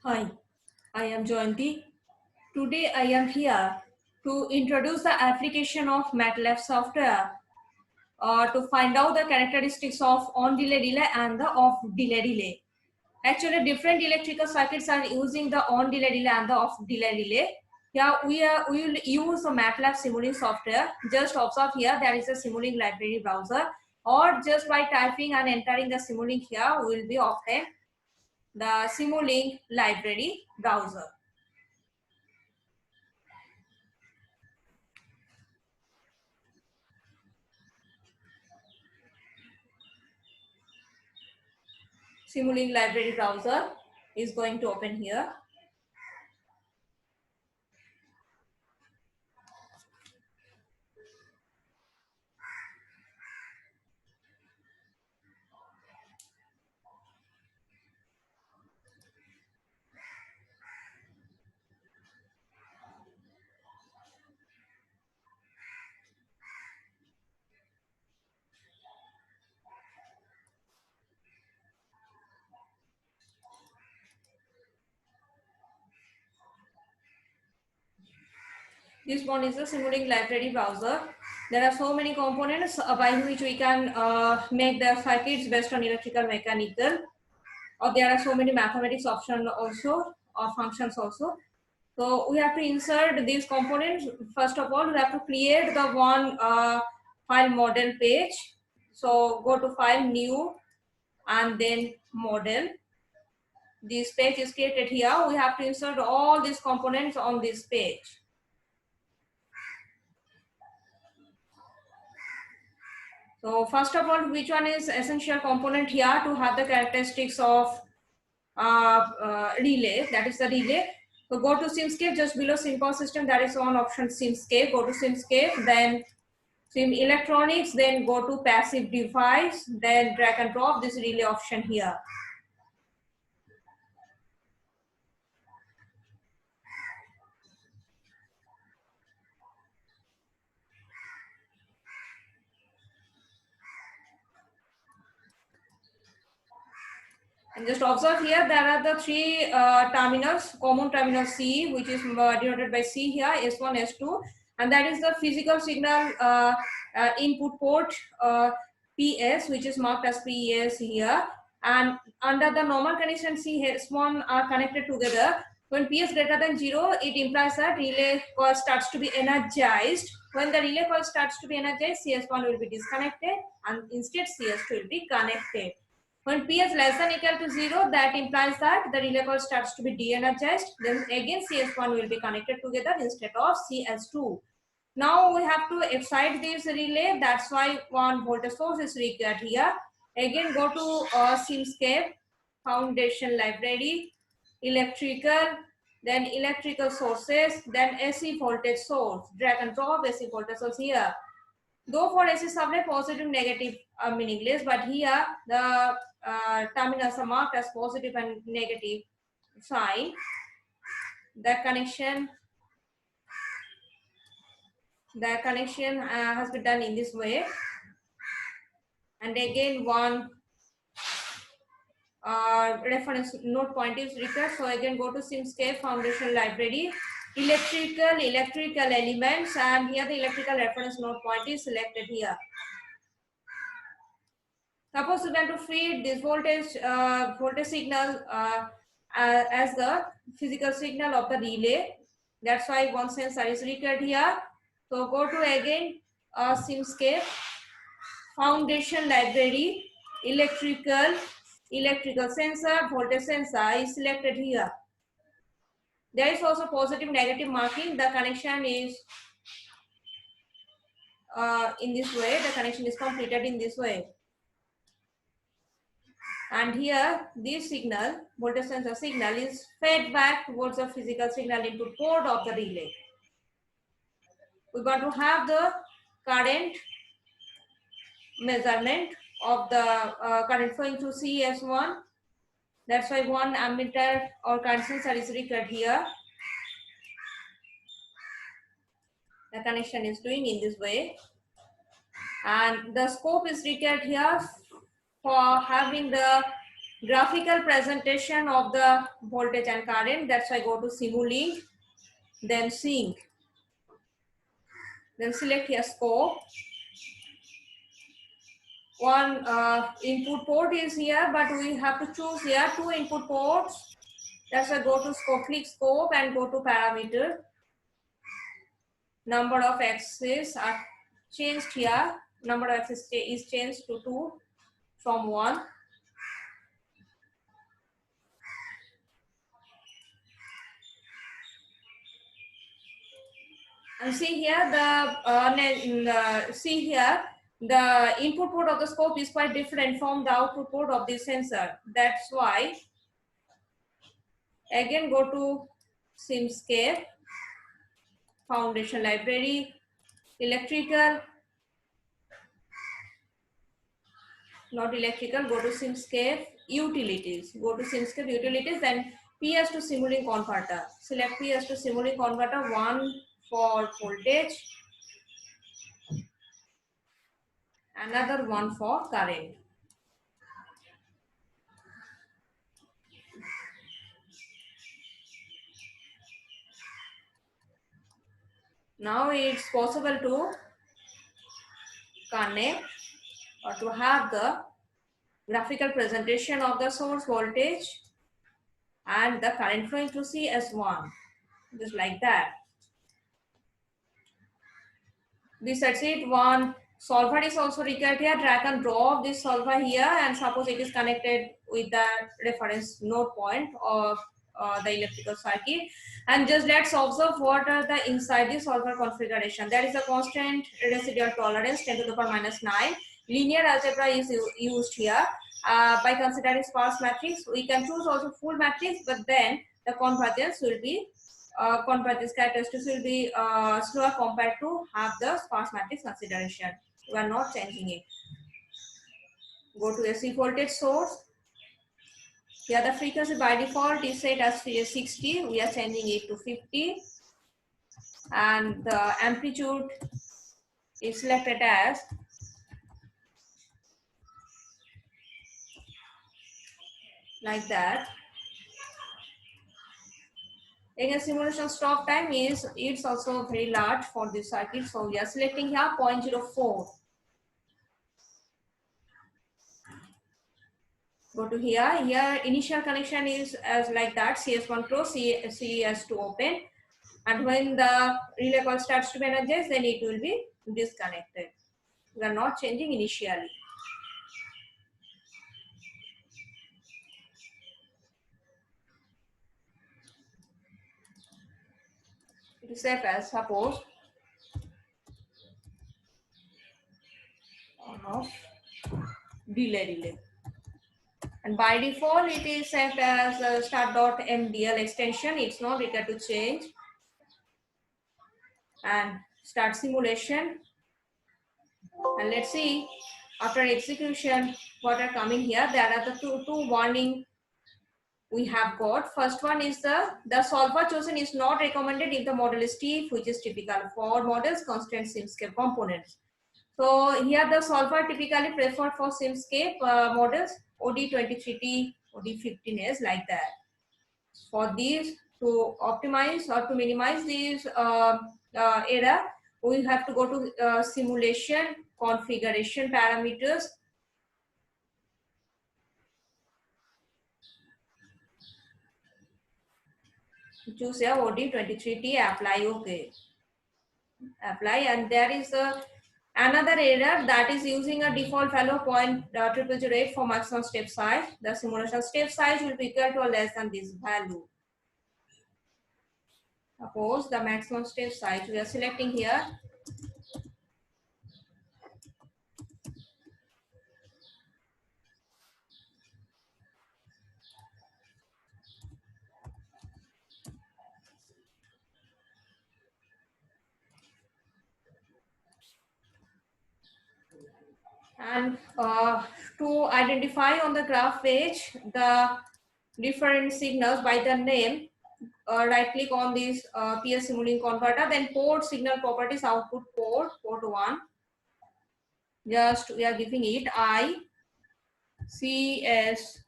Hi, I am Jayanti. Today I am here to introduce the application of MATLAB software to find out the characteristics of on delay delay and the off delay delay. Actually, different electrical circuits are using the on delay delay and the off delay delay. Here we will use the MATLAB Simulink software. Just observe here there is a Simulink library browser, or just by typing and entering the Simulink here we will be obtain the Simulink library browser. Simulink library browser is going to open here. This one is the Simulink library browser. There are so many components by which we can make the circuits based on electrical mechanical, or there are so many mathematics options also or functions also. So we have to insert these components. First of all, we have to create the one file model page. So go to file, new, and then model. This page is created here. We have to insert all these components on this page. So first of all, which one is essential component here to have the characteristics of relay? That is the relay. So go to Simscape, just below SimPOS system, there is one option Simscape. Go to Simscape, then Sim electronics, then go to passive device, then drag and drop this relay option here. And just observe here, there are the three terminals, common terminal C, which is denoted by C here, S1, S2, and that is the physical signal input port PS, which is marked as PS here. And under the normal condition, C, S1 are connected together. When PS greater than 0, it implies that relay coil starts to be energized. When the relay coil starts to be energized, CS1 will be disconnected and instead CS2 will be connected. When P is less than equal to 0, that implies that the relay coil starts to be de-energized. Then again CS1 will be connected together instead of CS2. Now we have to excite this relay. That's why one voltage source is required here. Again go to Simscape, Foundation Library, Electrical, then Electrical Sources, then AC voltage source. Drag and drop AC voltage source here. Though for AC supply, positive, negative are meaningless, but here the terminals are marked as positive and negative sign. The connection has been done in this way. And again, one reference node point is required. So again, go to Simscape Foundation Library, electrical elements, and here the electrical reference node point is selected here. Suppose you want to feed this voltage signal as the physical signal of the relay. That's why one sensor is required here. So go to again Simscape, Foundation Library, electrical sensor, voltage sensor is selected here. There is also positive negative marking. The connection is in this way. The connection is completed in this way. And here this signal, voltage sensor signal, is fed back towards the physical signal input port of the relay. We want to have the current measurement of the current flowing through CS1. That's why one ammeter or current sensor is required here. The connection is doing in this way. And the scope is required here for having the graphical presentation of the voltage and current. That's why I go to Simulink, then sync, then select here scope. One input port is here, but we have to choose here 2 input ports. That's why go to scope, click scope and go to parameter. Number of axes are changed here. Number of axes is changed to 2 from 1. And see here the input port of the scope is quite different from the output port of the sensor. That's why again go to Simscape, Foundation Library, Electrical, not electrical, go to Simscape, Utilities. Go to Simscape Utilities and PS to Simulink converter. Select PS to Simulink converter, one for voltage, another one for current. Now it's possible to connect or to have the graphical presentation of the source voltage and the current flow into CS1, just like that. This sets it. One solver is also required here. Drag and drop this solver here, and suppose it is connected with the reference node point of the electrical circuit. And just let's observe what are the inside the solver configuration. There is a constant residual tolerance 10 to the power minus 9. Linear algebra is used here. By considering sparse matrix, we can choose also full matrix, but then the convergence will be convergence characteristics will be slower compared to have the sparse matrix consideration. We are not changing it. Go to AC voltage source. Here the frequency by default is set as 60. We are changing it to 50. And the amplitude is selected as like that. Again, simulation stop time is it's also very large for this circuit. So we are selecting here 0.04. Go to here. Here initial connection is as like that, CS1 close, CS2 open. And when the relay coil starts to be energized, then it will be disconnected. We are not changing initially. It is set as suppose on off relay. And by default, it is set as start.mdl extension. It's not required to change. And start simulation. And let's see after execution what are coming here. There are the two warning we have got. First one is the solver chosen is not recommended if the model is stiff, which is typical for models constant Simscape components. So here the solver typically preferred for Simscape models OD23T, OD15S like that. For these to optimize or to minimize these error, we have to go to simulation configuration parameters. Choose here OD23T, apply, okay. Apply, and there is another error that is using a default value of 0.0008 for maximum step size. The simulation step size will be equal to or less than this value. Suppose the maximum step size we are selecting here. And to identify on the graph page the different signals by the name, right click on this PS Simulink converter, then port signal properties, output port 1. Just we are giving it I CS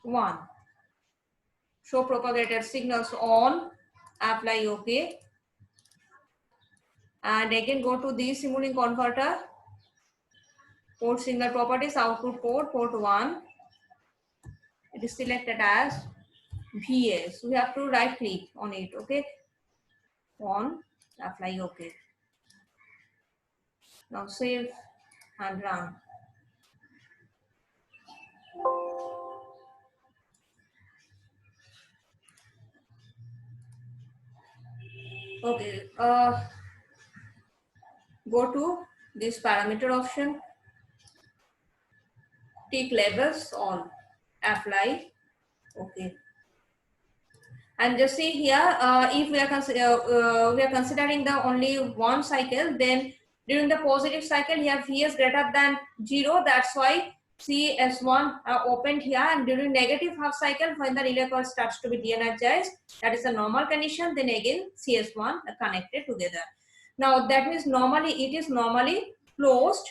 1. Show propagated signals on, apply OK. And again go to the Simulink converter. Port signal properties, output port, port 1. It is selected as VS. We have to right click on it, okay? On, apply OK. Now save and run. Okay, go to this parameter option, tick labels on, apply, okay. And just see here, if we are considering the only one cycle, then during the positive cycle here Vs greater than 0. That's why CS1 opened here, and during negative half cycle when the relay coil starts to be de-energized, that is a normal condition, then again CS1 are connected together. Now that means normally it is normally closed.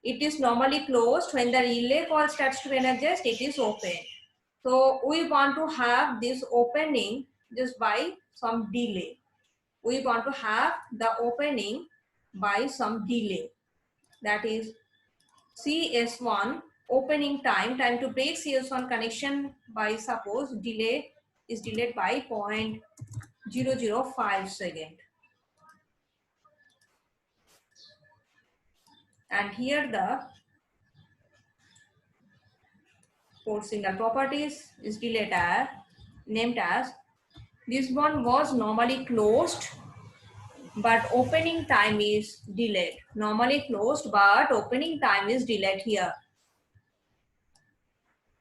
It is normally closed. When the relay coil starts to be energized, it is open. So we want to have this opening just by some delay. We want to have the opening by some delay. That is CS1 opening time to break CS1 connection by suppose delay is delayed by 0.005 second. And here the port signal properties is delayed as named as this one was normally closed but opening time is delayed. Normally closed but opening time is delayed here.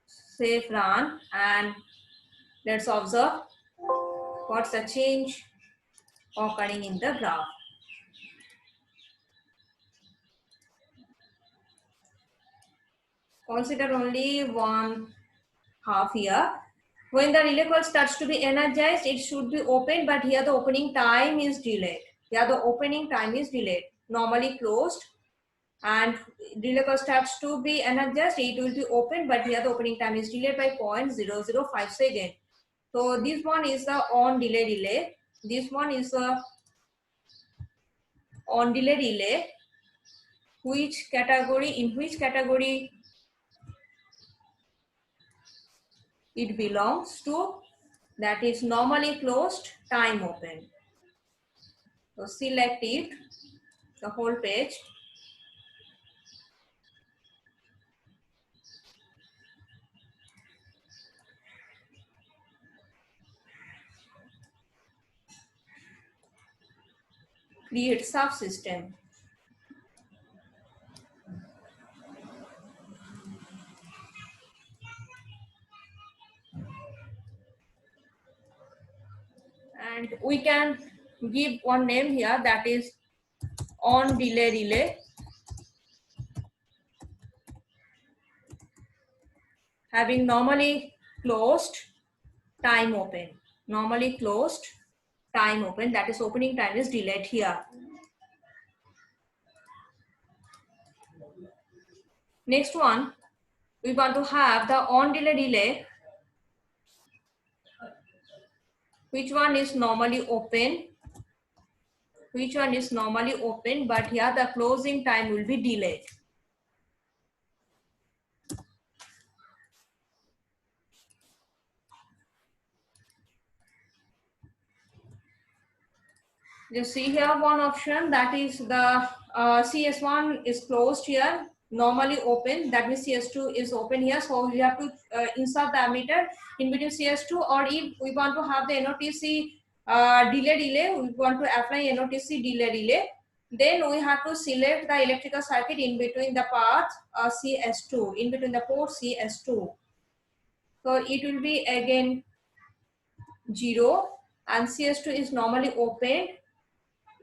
Save, run, and let's observe what's the change occurring in the graph. Consider only one half here. When the relay coil starts to be energized, it should be open, but here the opening time is delayed. Here the opening time is delayed. Normally closed, and relay coil starts to be energized, it will be open, but here the opening time is delayed by 0.005 second. So this one is the on delay relay. This one is the on delay relay. In which category it belongs to? That is normally closed, time open. So select it, the whole page. Create subsystem. And we can give one name here, that is on delay relay. Having normally closed, time open. Normally closed, time open, that is opening time is delayed here. Next one, we want to have the on delay relay. Which one is normally open? Which one is normally open, but here the closing time will be delayed. You see here one option, that is the CS1 is closed here, normally open, that means CS2 is open here. So we have to insert the ammeter in between CS2, or if we want to have the NOTC delay, we want to apply NOTC delay, then we have to select the electrical circuit in between the path CS2, in between the port CS2. So it will be again 0, and CS2 is normally opened.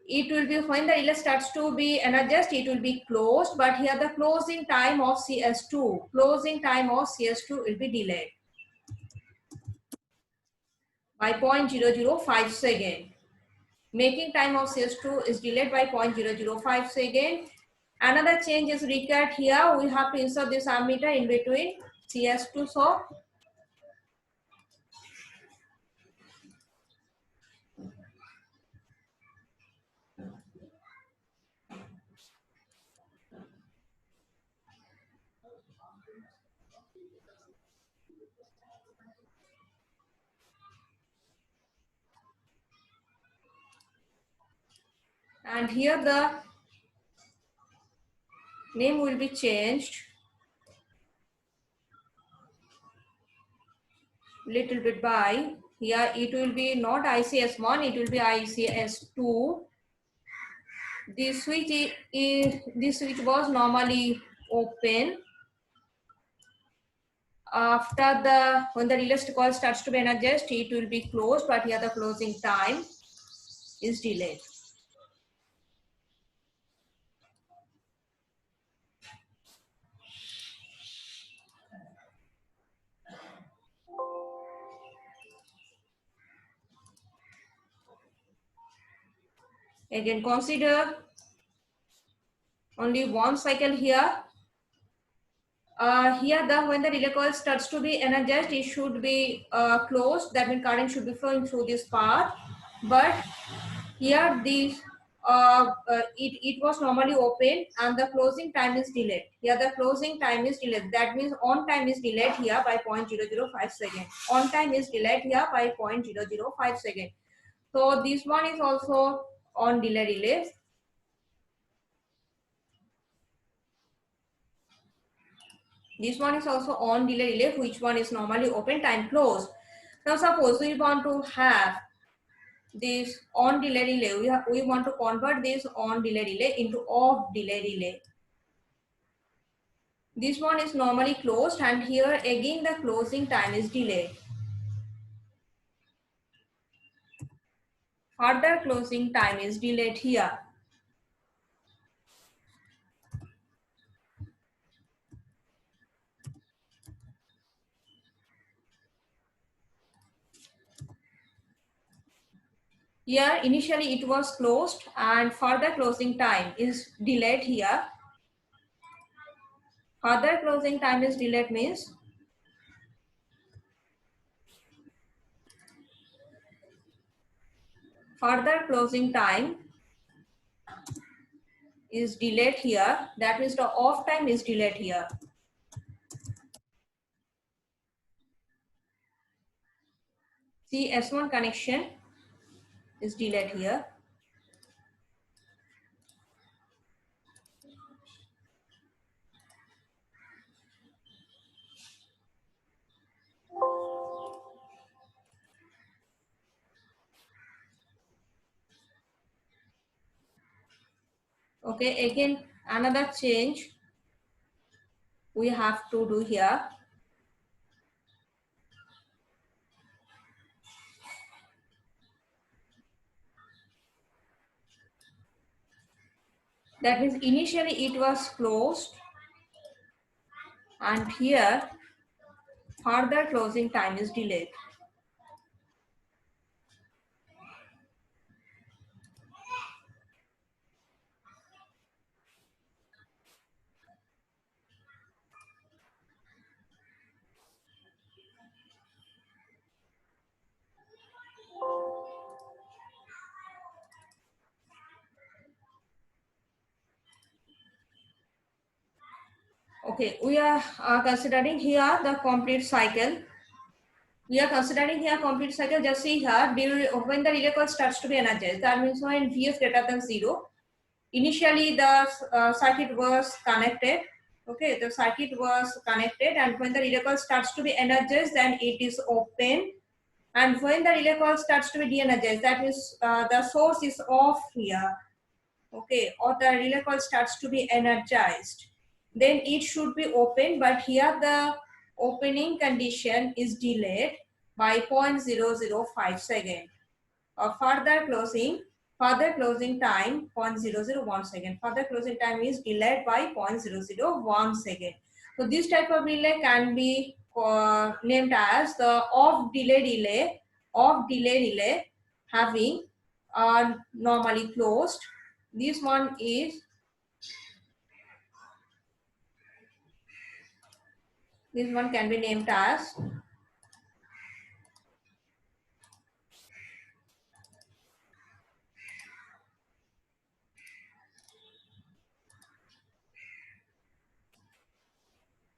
It will be when the relay starts to be energized, it will be closed, but here the closing time of CS2 will be delayed by 0.005 second. Making time of CS2 is delayed by 0.005 second. Another change is required here. We have to insert this ammeter in between CS2. So And here the name will be changed little bit by, here it will be not ICS1, it will be ICS2. This switch was normally open. After when the relay coil starts to be energized, it will be closed, but here the closing time is delayed. Again, consider only one cycle here. Here when the relay coil starts to be energized, it should be closed. That means current should be flowing through this path. But here it was normally open and the closing time is delayed. Here the closing time is delayed. That means on time is delayed here by 0.005 seconds. On time is delayed here by 0.005 seconds. So this one is also on delay relay. This one is also on delay relay, which one is normally open, time closed. Now suppose we want to have this on delay relay, we want to convert this on delay relay into off delay relay. This one is normally closed and here again the closing time is delayed. Further closing time is delayed here. Here initially it was closed and further closing time is delayed here. Further closing time is delayed means further closing time is delayed here. That means the off time is delayed here. See, S1 connection is delayed here. Okay, again another change we have to do here. That means initially it was closed and here further closing time is delayed. Okay, we are considering here the complete cycle. We are considering here complete cycle. Just see here, when the relay coil starts to be energized, that means when Vs greater than 0, initially the circuit was connected. Okay, the circuit was connected and when the relay coil starts to be energized, then it is open. And when the relay coil starts to be de-energized, that means the source is off here. Okay, or the relay coil starts to be energized, then it should be open, but here the opening condition is delayed by 0.005 second. Further closing time 0.001 second. Further closing time is delayed by 0.001 second. So this type of relay can be named as the off delay relay having normally closed. This one can be named as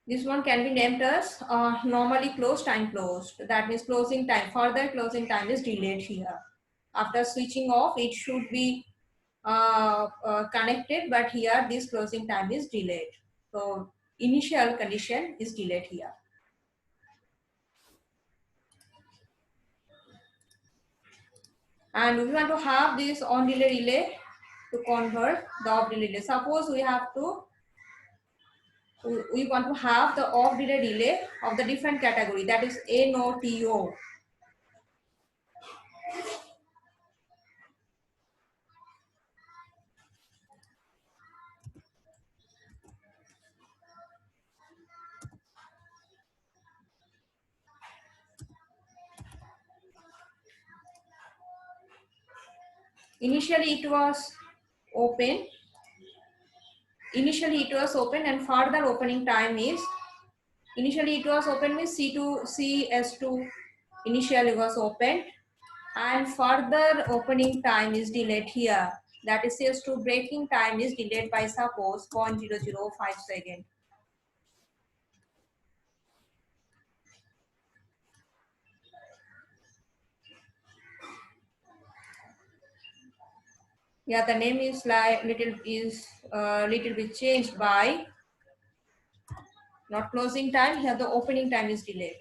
This one can be named as normally closed, time closed. That means closing time. Further closing time is delayed here. After switching off, it should be connected, but here this closing time is delayed. So initial condition is delayed here. And we want to have this on delay relay to convert the off delay relay. Suppose we want to have the off delay relay of the different category, that is NO, TO. Initially it was open. Initially it was open, and further opening time is, initially it was open means C2, CS2 initially was open, and further opening time is delayed here. That is CS2 breaking time is delayed by suppose 0.005 second. Yeah, the name is like little bit changed by not closing time. Here the opening time is delayed.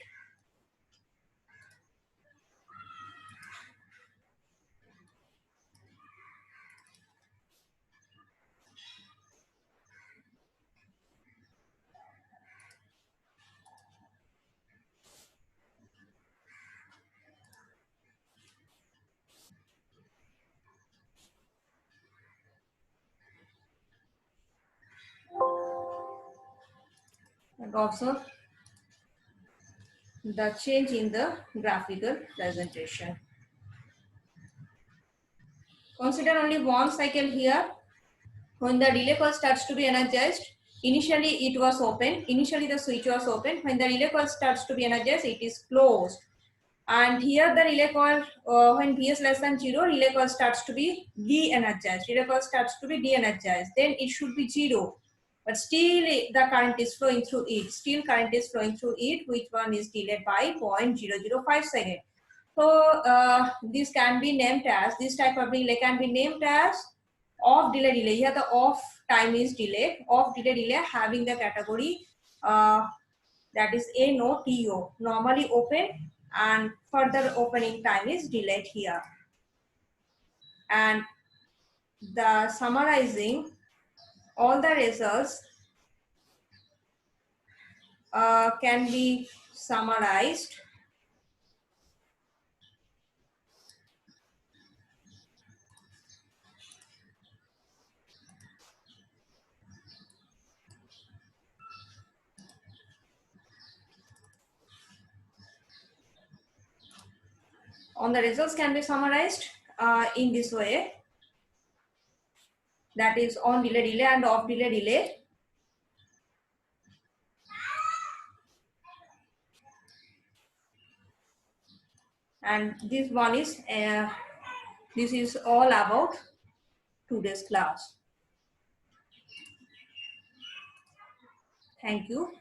And observe the change in the graphical presentation. Consider only one cycle here. When the relay coil starts to be energized, initially it was open. Initially the switch was open. When the relay coil starts to be energized, it is closed. And here the relay coil, when Vs less than 0, relay coil starts to be de-energized. Relay coil starts to be de-energized. Then it should be 0. But still the current is flowing through it. Still current is flowing through it, which one is delayed by 0.005 second. So this can be named as, this type of relay can be named as off delay relay. Here the off time is delayed. Off delay relay having the category that is NO, TO, normally open, and further opening time is delayed here. And the summarizing all the results can be summarized in this way, that is on delay relay and off delay relay. And this one is this is all about today's class. Thank you.